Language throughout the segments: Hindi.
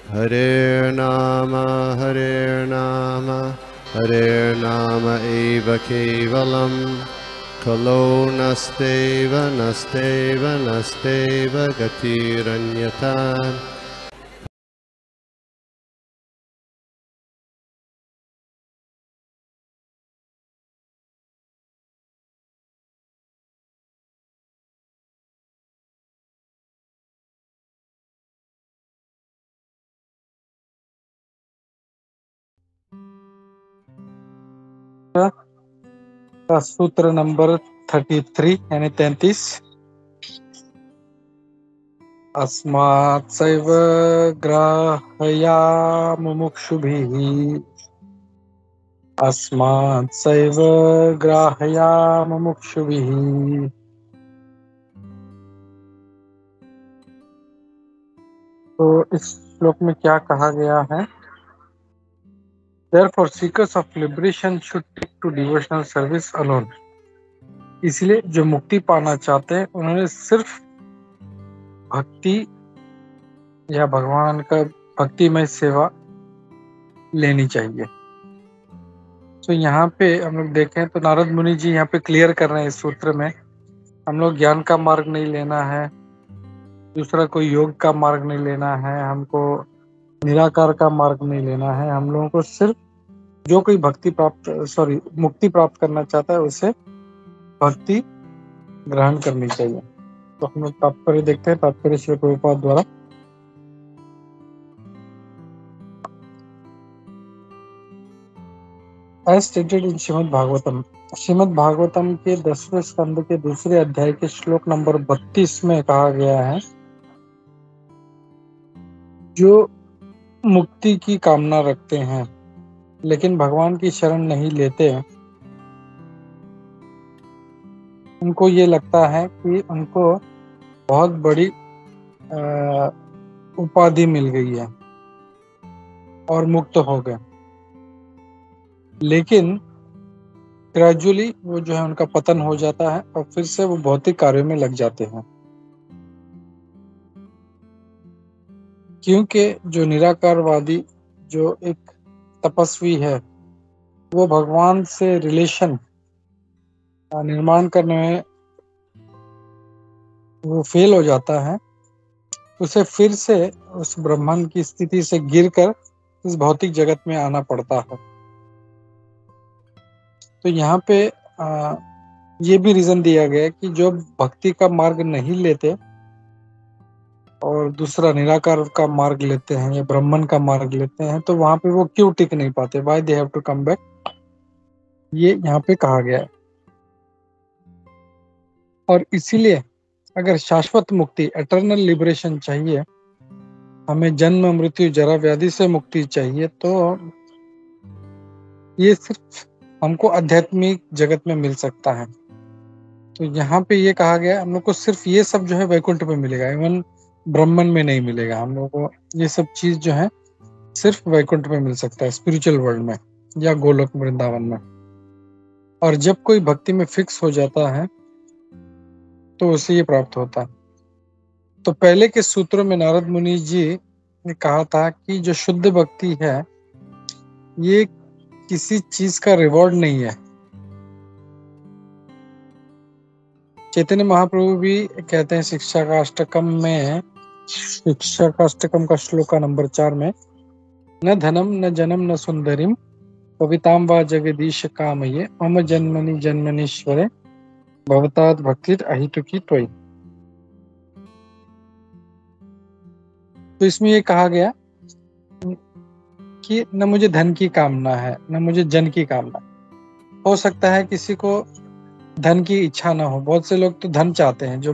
हरे नाम एव केवलम् खलो नस्तेव नस्तेव नस्तेव गतिरन्यथा। का सूत्र नंबर 33 यानी 33। अस्मात् सैव ग्राहया मुमुक्षुभिः अस्मात् सैव ग्राहया मुमुक्षुभिः। तो इस श्लोक में क्या कहा गया है? Therefore, seekers of liberation should stick to devotional service alone. इसलिए जो मुक्ति पाना चाहते हैं उन्होंने सिर्फ भक्ति या भगवान का भक्तिमय सेवा लेनी चाहिए। तो यहाँ पे हम लोग देखें तो नारद मुनि जी यहाँ पे क्लियर कर रहे हैं इस सूत्र में, हम लोग ज्ञान का मार्ग नहीं लेना है, दूसरा कोई योग का मार्ग नहीं लेना है, हमको निराकार का मार्ग नहीं लेना है। हम लोगों को सिर्फ जो कोई मुक्ति प्राप्त करना चाहता है उसे भक्ति ग्रहण करनी चाहिए। तो हम लोग तात्पर्य देखते हैं, तात्पर्य श्री प्रभुपाद द्वारा। As stated in Shrimad Bhagavatam, Shrimad Bhagavatam के 10वें स्कंद के दूसरे अध्याय के श्लोक नंबर 32 में कहा गया है, जो मुक्ति की कामना रखते हैं लेकिन भगवान की शरण नहीं लेते, उनको ये लगता है कि उनको बहुत बड़ी उपाधि मिल गई है और मुक्त हो गए, लेकिन ग्रेजुअली वो जो है उनका पतन हो जाता है और फिर से वो भौतिक कार्यों में लग जाते हैं। क्योंकि जो निराकारवादी, जो एक तपस्वी है, वो भगवान से रिलेशन निर्माण करने में वो फेल हो जाता है, उसे फिर से उस ब्रह्मांड की स्थिति से गिरकर इस भौतिक जगत में आना पड़ता है। तो यहाँ पे ये भी रीजन दिया गया है कि जो भक्ति का मार्ग नहीं लेते और दूसरा निराकार का मार्ग लेते हैं या ब्रह्मन का मार्ग लेते हैं, तो वहां पे वो क्यों टिक नहीं पाते, why they have to come back, ये यहाँ पे कहा गया है। और इसीलिए अगर शाश्वत मुक्ति, एटर्नल लिबरेशन चाहिए, हमें जन्म मृत्यु जरा व्याधि से मुक्ति चाहिए, तो ये सिर्फ हमको आध्यात्मिक जगत में मिल सकता है। तो यहाँ पे ये कहा गया हम लोग को सिर्फ ये सब जो है वैकुंठ में मिलेगा, इवन ब्रह्मन में नहीं मिलेगा। हम लोग को ये सब चीज जो है सिर्फ वैकुंठ में मिल सकता है, स्पिरिचुअल वर्ल्ड में या गोलोक वृंदावन में। और जब कोई भक्ति में फिक्स हो जाता है तो उसे ये प्राप्त होता है। तो पहले के सूत्रों में नारद मुनि जी ने कहा था कि जो शुद्ध भक्ति है ये किसी चीज का रिवॉर्ड नहीं है। चैतन्य महाप्रभु भी कहते हैं शिक्षा का अष्टकम में, शिक्षा का अष्टकम का श्लोक नंबर 4 में, न धनम न जनम न सुंदरिम कविताम वा जगदीश कामये मम जन्मनि जन्मनीश्वरे भवतात् भक्तिर् अहेतुकी त्वयि। तो इसमें ये कहा गया कि न मुझे धन की कामना है न मुझे जन की कामना। हो सकता है किसी को धन की इच्छा ना हो, बहुत से लोग तो धन चाहते हैं, जो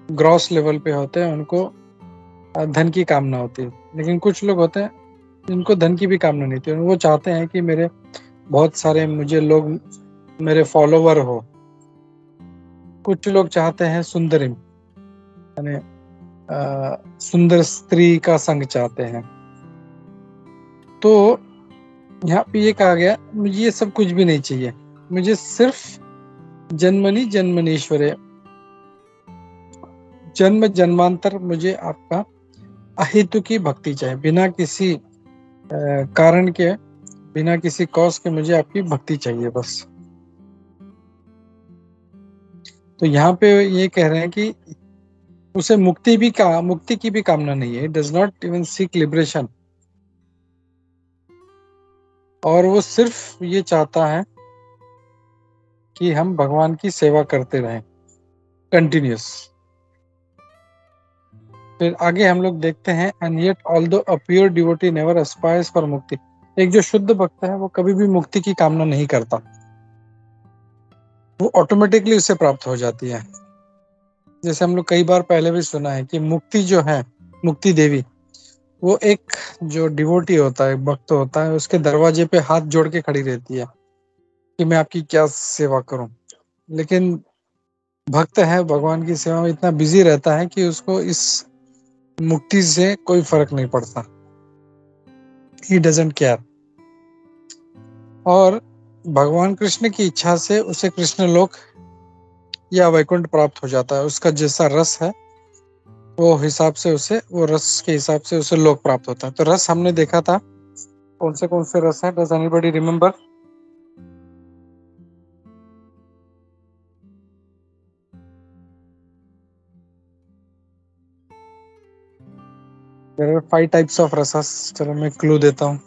ग्रॉस लेवल पे होते हैं उनको धन की कामना होती है, लेकिन कुछ लोग होते हैं जिनको धन की भी कामना नहीं होती, वो चाहते हैं कि मेरे बहुत सारे मुझे लोग मेरे फॉलोवर हो। कुछ लोग चाहते हैं सुंदरिम, यानी सुंदर स्त्री का संग चाहते हैं। तो यहाँ पे ये कहा गया मुझे ये सब कुछ भी नहीं चाहिए, मुझे सिर्फ जन्मनि जन्मनीश्वरे, जन्म जन्मांतर मुझे आपका अहेतु की भक्ति चाहिए, बिना किसी कारण के, बिना किसी कॉज के मुझे आपकी भक्ति चाहिए बस। तो यहाँ पे ये कह रहे हैं कि उसे मुक्ति की भी कामना नहीं है, does not even seek liberation, और वो सिर्फ ये चाहता है कि हम भगवान की सेवा करते रहें कंटिन्यूस। फिर आगे हम लोग देखते हैं, and yet although a pure devotee never aspires for मुक्ति। एक जो शुद्ध भक्त है वो कभी भी मुक्ति की कामना नहीं करता, वो ऑटोमेटिकली उसे प्राप्त हो जाती है। जैसे हम लोग कई बार पहले भी सुना है कि मुक्ति जो है, मुक्ति देवी, वो एक जो डिवोटी होता है, भक्त होता है, उसके दरवाजे पे हाथ जोड़ के खड़ी रहती है कि मैं आपकी क्या सेवा करूं। लेकिन भक्त है भगवान की सेवा में इतना बिजी रहता है कि उसको इस मुक्ति से कोई फर्क नहीं पड़ता, ही डजंट केयर। और भगवान कृष्ण की इच्छा से उसे कृष्ण लोक या वैकुंठ प्राप्त हो जाता है, उसका जैसा रस है वो हिसाब से उसे, वो रस के हिसाब से उसे लोक प्राप्त होता है। तो रस हमने देखा था, कौन से रस है, does anybody remember? There are 5 types of रसस। चलो मैं क्लू देता हूँ।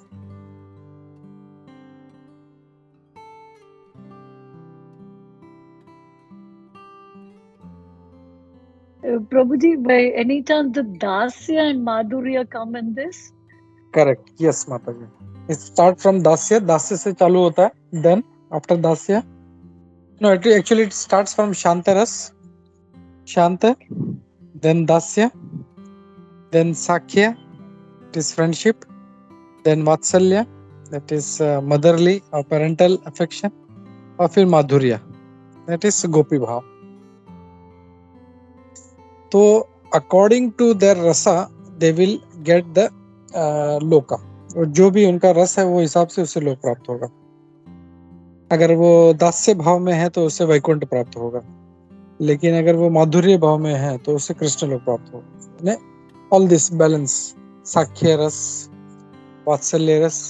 Prabhuji, by any chance the Dasya and Madhurya come in this? Correct, yes mata ji. It start from dasya, dasya से चालू होता है, then after dasya, no it actually it starts from shanta rasa, shanta, then dasya, then sakhya, it is friendship, then vatsalya, that is motherly और पेरेंटल अफेक्शन, और फिर माधुर्य, दैट इज गोपी भाव। तो अकॉर्डिंग टू देयर रसा दे विल गेट द लोका, और जो भी उनका रस है वो हिसाब से उसे लोक प्राप्त होगा। अगर वो दास्य भाव में है तो उसे वैकुंठ प्राप्त होगा, लेकिन अगर वो माधुर्य भाव में है तो उसे कृष्ण लोक प्राप्त होगा। ऑल दिस बैलेंस, साख्य रस, वात्सल्य रस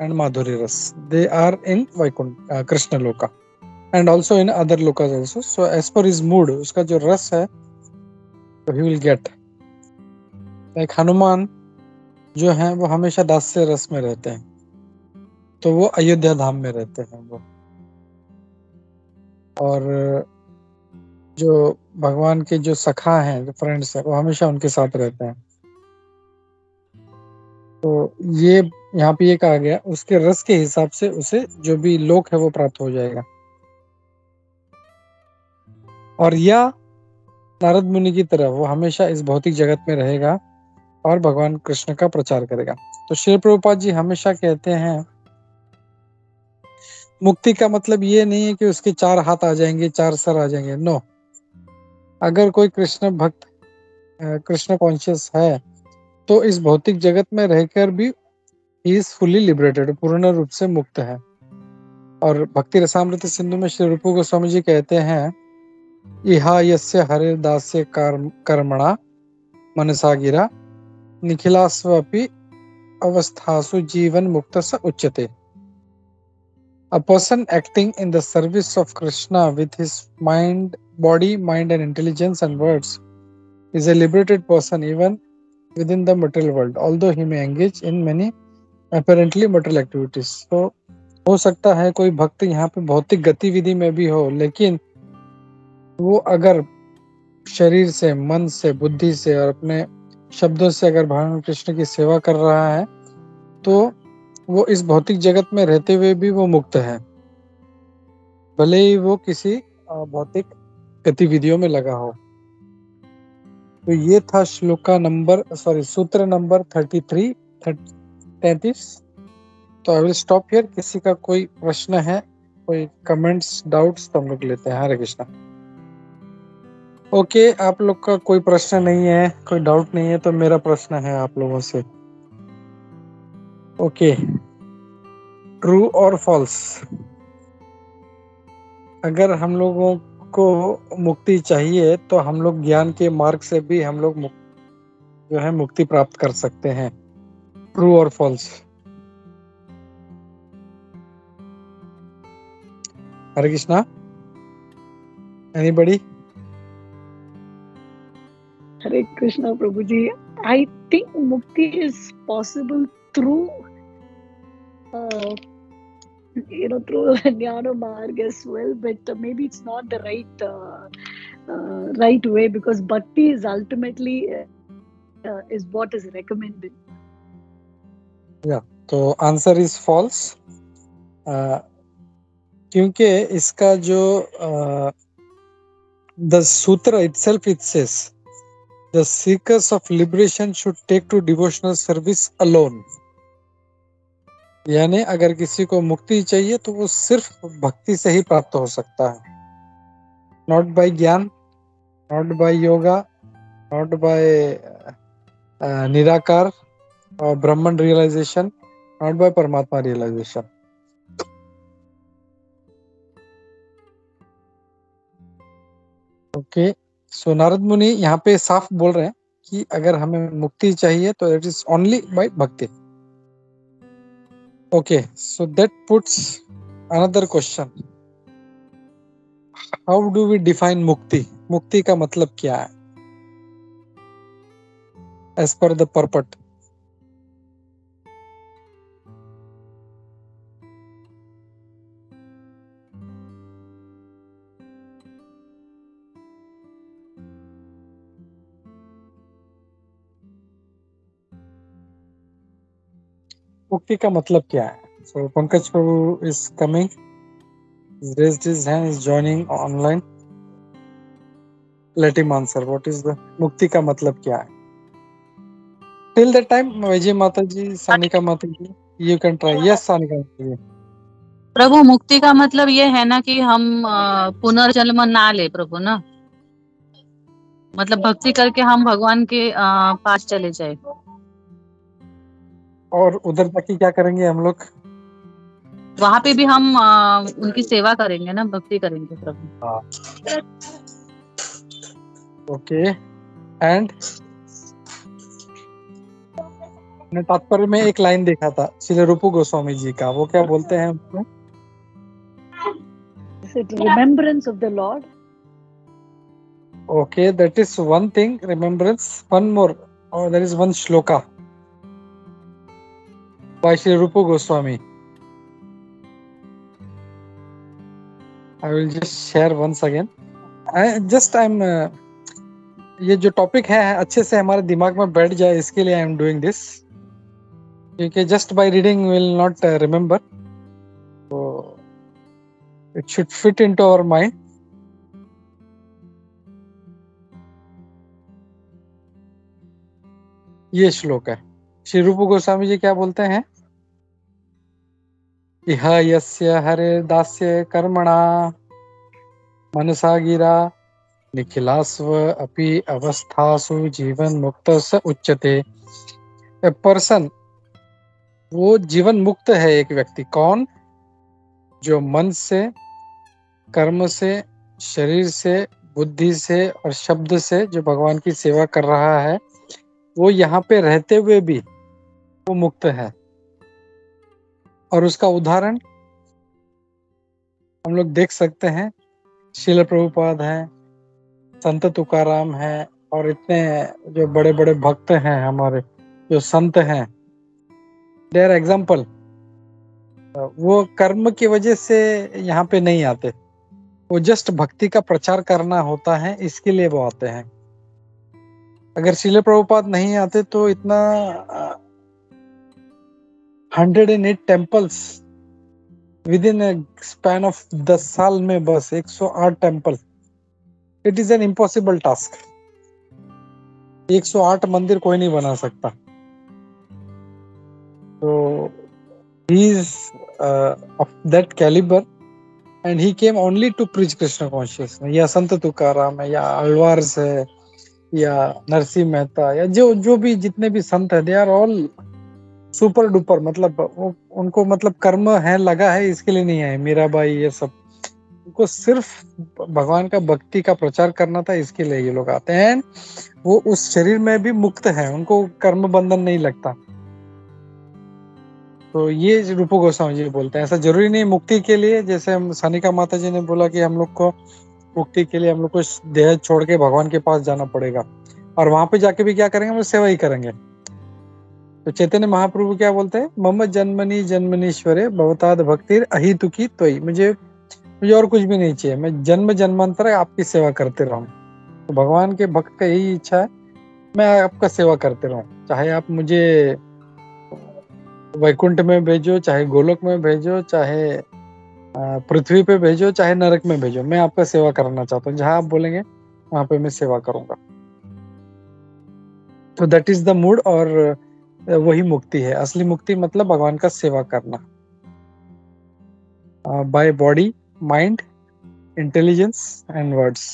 and madhurya rasa, they are in Vaikuntha Krishna loka and also in other lokas also. So as per his mood, उसका जो रस है तो he will get। Like Hanuman जो हैं वो हमेशा दास्य रस में रहते हैं, तो वो अयोध्या धाम में रहते हैं वो, और जो भगवान के जो सखा हैं, जो फ्रेंड्स हैं, वो हमेशा उनके साथ रहते हैं। तो ये यहाँ पे ये कहा गया, उसके रस के हिसाब से उसे जो भी लोक है वो प्राप्त हो जाएगा। और या नारद मुनि की तरह वो हमेशा इस भौतिक जगत में रहेगा और भगवान कृष्ण का प्रचार करेगा। तो श्री प्रभुपाद जी हमेशा कहते हैं, मुक्ति का मतलब ये नहीं है कि उसके 4 हाथ आ जाएंगे, 4 सर आ जाएंगे, नो। अगर कोई कृष्ण भक्त, कृष्ण कॉन्शियस है, तो इस भौतिक जगत में रहकर भी ही इज फुली लिबरेटेड, पूर्ण रूप से मुक्त है। और भक्ति रसामृत सिंधु में श्री रूप गोस्वामी जी कहते हैं, इहा यस्य हरे दास्य कर्मणा मनसा गिरा निखिलास्वपि अवस्थासु जीवन मुक्त स उच्यते। A person acting in the service of Krishna with his mind, body, mind and intelligence and words is a liberated person even within the material world, although he may engage in many apparently material activities। तो हो सकता है कोई भक्त यहाँ पे भौतिक गतिविधि में भी हो, लेकिन वो अगर शरीर से, मन से, बुद्धि से और अपने शब्दों से अगर भगवान कृष्ण की सेवा कर रहा है, तो वो इस भौतिक जगत में रहते हुए भी वो मुक्त है, भले ही वो किसी भौतिक गतिविधियों में लगा हो। तो ये था सूत्र नंबर 33। तो आई विल स्टॉप हियर। किसी का कोई प्रश्न है, कोई कमेंट्स, डाउट्स, तो हम लोग लेते हैं। हरे कृष्णा। ओके, आप लोग का कोई प्रश्न नहीं है, कोई डाउट नहीं है, तो मेरा प्रश्न है आप लोगों से। ओके, ट्रू और फॉल्स? अगर हम लोगों को मुक्ति चाहिए तो हम लोग ज्ञान के मार्ग से भी हम लोग जो है मुक्ति प्राप्त कर सकते हैं। ट्रू और false? Hare Krishna, anybody? Hare Krishna, Prabhuji. I think mukti is possible through, uh, through jnana marg as well, but maybe it's not the right way, because bhakti is ultimately is what is recommended. तो आंसर इज फॉल्स, क्योंकि इसका जो the sutra itself it says the seekers of liberation should take to devotional service alone. यानी अगर किसी को मुक्ति चाहिए तो वो सिर्फ भक्ति से ही प्राप्त हो सकता है, not by gyan, not by yoga, not by nirakar और Brahman realisation, not by Paramatma realisation. Okay, so Narad Muni यहाँ पे साफ बोल रहे हैं कि अगर हमें मुक्ति चाहिए तो it is only by bhakti. Okay, so that puts another question, how do we define mukti? मुक्ति का मतलब क्या है एज पर द पर्पट? मुक्ति का मतलब क्या है? So Pankaj Prabhu is coming, raised his hand, is joining online. Let him answer. What is the मुक्ति का मतलब क्या है? Till that time, विजय माता जी, सानिका माता जी, you can try. Yes, Sanika माता जी। प्रभु, मुक्ति का मतलब ये है ना कि हम पुनर्जन्म ना ले प्रभु ना, मतलब भक्ति करके हम भगवान के पास चले जाए। और उधर जाके क्या करेंगे हम लोग? वहां पे भी हम उनकी सेवा करेंगे ना, भक्ति करेंगे प्रभु। ओके, एंड मैंने तात्पर्य में एक लाइन देखा था श्री रूप गोस्वामी जी का, वो क्या बोलते हैं उसमें? Is it remembrance of the Lord? Okay, that is one thing, remembrance. One more, there is one shloka by Shri Rupa Goswami. I will just share once again. ये जो टॉपिक है अच्छे से हमारे दिमाग में बैठ जाए, इसके लिए आई एम डूइंग दिस, क्योंकि just by reading will not remember, तो it should fit into our mind. ये श्लोक है, श्री रूप गोस्वामी जी क्या बोलते हैं? इह यस्य हरे दास्य कर्मणा मनसा गिरा निखिलास्व अपि अवस्थासु जीवन मुक्त स उच्यते। ए पर्सन, वो जीवन मुक्त है एक व्यक्ति। कौन? जो मन से, कर्म से, शरीर से, बुद्धि से और शब्द से जो भगवान की सेवा कर रहा है, वो यहाँ पे रहते हुए भी वो मुक्त है। और उसका उदाहरण हम लोग देख सकते हैं, श्रील प्रभुपाद हैं, संत तुकाराम हैं, और इतने जो बड़े बड़े भक्त हैं हमारे, जो संत हैं, दे आर एग्जाम्पल। वो कर्म की वजह से यहाँ पे नहीं आते, वो जस्ट भक्ति का प्रचार करना होता है, इसके लिए वो आते हैं। अगर श्रील प्रभुपाद नहीं आते तो इतना 108 temples with in span of 10 साल में, बस 108 temple, it is an impossible task. 108 मंदिर कोई नहीं बना सकता। तो he is of that caliber and he came only to preach Krishna consciousness। या संत तुकाराम है, या अल्वार्स है, या नरसिंह मेहता, या जो भी जितने भी संत है, they are all super duper, मतलब वो उनको मतलब कर्म है लगा है, इसके लिए नहीं आए। मीराबाई, ये सब, उनको सिर्फ भगवान का भक्ति का प्रचार करना था, इसके लिए ये लोग आते हैं। वो उस शरीर में भी मुक्त है, उनको कर्म बंधन नहीं लगता। तो ये रूप गोस्वामी जी बोलते हैं। ऐसा जरूरी नहीं मुक्ति के लिए, जैसे हम सानिका माता जी ने बोला कि हम लोग को मुक्ति के लिए हम लोग को देह छोड़ के भगवान के पास जाना पड़ेगा, और वहां पे जाके भी क्या करेंगे, हम लोग सेवा ही करेंगे। तो चैतन्य महाप्रभु क्या बोलते हैं, मम जन्मनी जन्मनीश्वरे भवताद भक्तिर अहितुकी त्वयि। मुझे और कुछ भी नहीं चाहिए, मैं जन्म जन्मांतर आपकी सेवा करते रहूं। तो भगवान के भक्त का यही इच्छा है, मैं आपका सेवा करते रहूं। चाहे आप मुझे वैकुंठ में भेजो, चाहे गोलोक में भेजो, चाहे पृथ्वी पे भेजो, चाहे नरक में भेजो, मैं आपका सेवा करना चाहता हूँ। जहां आप बोलेंगे वहां पे मैं सेवा करूंगा। तो दैट इज द मूड, और वही मुक्ति है। असली मुक्ति मतलब भगवान का सेवा करना, by body, mind, intelligence and words.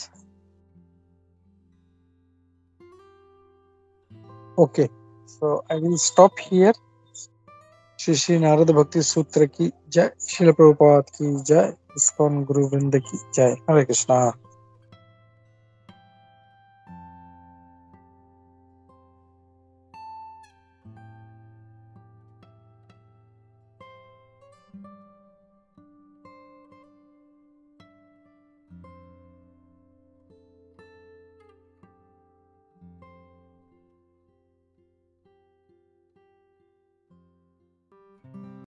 Okay, so I will stop here. Shri Shri Narad भक्ति सूत्र की जय, श्रील प्रभुपाद की जय, इस्कॉन गुरु वृंद की जय। हरे कृष्णा।